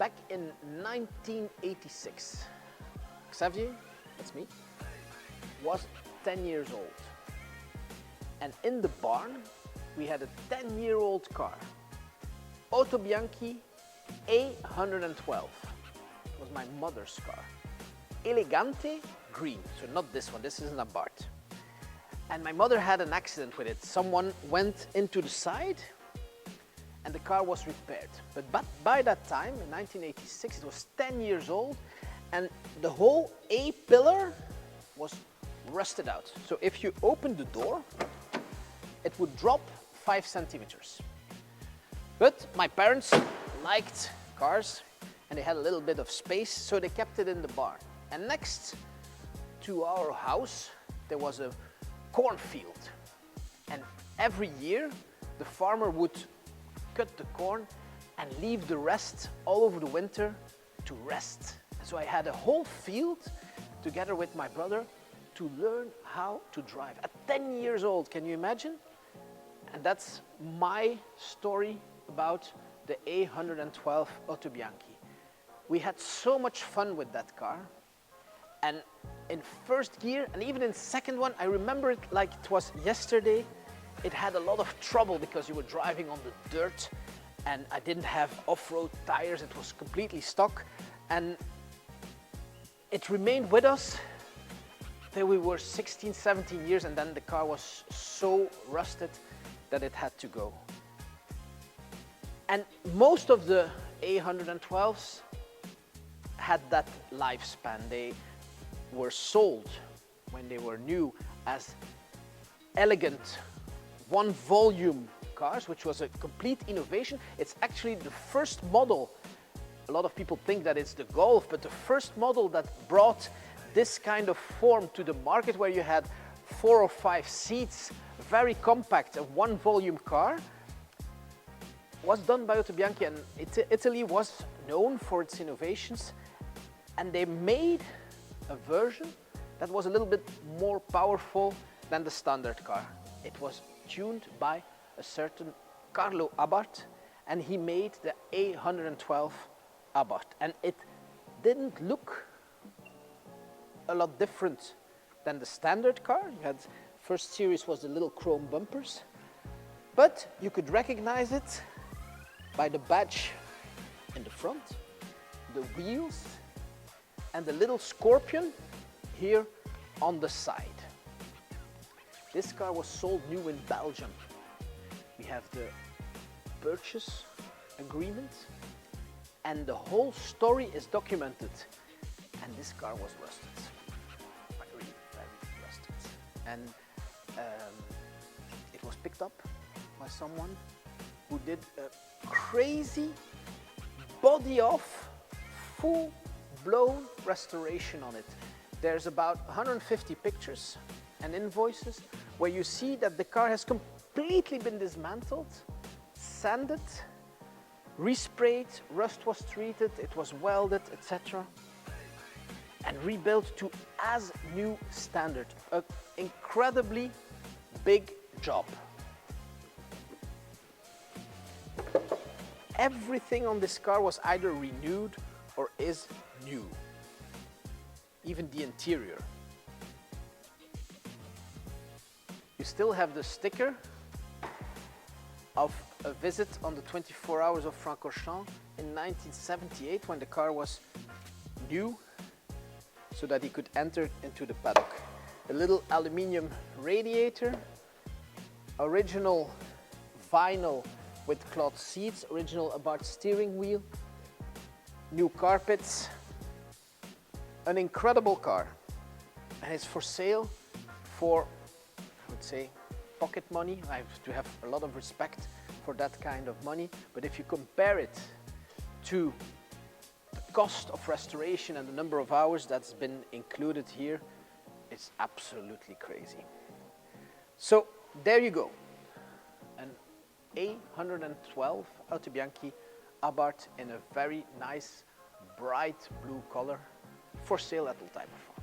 Back in 1986, Xavier, that's me, was 10 years old. And in the barn, we had a 10-year-old car, Autobianchi A 112. It was my mother's car. Elegante green, so not this one, this is an Abarth. And my mother had an accident with it. Someone went into the side and the car was repaired. But by that time, in 1986, it was 10 years old and the whole A pillar was rusted out. So if you open the door, it would drop 5 centimeters. But my parents liked cars and they had a little bit of space, so they kept it in the barn. And next to our house, there was a cornfield. And every year, the farmer would cut the corn and leave the rest all over the winter to rest. And so I had a whole field together with my brother to learn how to drive. At 10 years old, can you imagine? And that's my story about the A112 Autobianchi. We had so much fun with that car. And in first gear, and even in second one, I remember it like it was yesterday. It had a lot of trouble because you were driving on the dirt and I didn't have off-road tires. It was completely stock. And it remained with us till we were 16, 17 years, and then the car was so rusted that it had to go. And most of the A112s had that lifespan. They were sold when they were new as elegant one-volume cars, which was a complete innovation. It's actually the first model. A lot of people think that it's the Golf, but the first model that brought this kind of form to the market, where you had 4 or 5 seats, very compact, a one-volume car, was done by Autobianchi. And Italy was known for its innovations, and they made a version that was a little bit more powerful than the standard car. It was tuned by a certain Carlo Abarth, and he made the A112 Abarth. And it didn't look a lot different than the standard car. You had, first series was the little chrome bumpers, but you could recognize it by the badge in the front, the wheels, and the little scorpion here on the side. This car was sold new in Belgium. We have the purchase agreement, and the whole story is documented. And this car was rusted, very, very rusted. And it was picked up by someone who did a crazy body-off, full-blown restoration on it. There's about 150 pictures and invoices where you see that the car has completely been dismantled, sanded, resprayed, rust was treated, it was welded, etc. and rebuilt to as new standard. An incredibly big job. Everything on this car was either renewed or is new. Even the interior. You still have the sticker of a visit on the 24 Hours of Francorchamps in 1978, when the car was new, so that he could enter into the paddock. A little aluminium radiator, original vinyl with cloth seats, original Abarth steering wheel, new carpets, an incredible car. And it's for sale for, I would say, pocket money. I have to have a lot of respect for that kind of money, but if you compare it to the cost of restoration and the number of hours that's been included here, it's absolutely crazy. So there you go, an A112 Autobianchi Abarth in a very nice bright blue color, for sale at Autobianchi.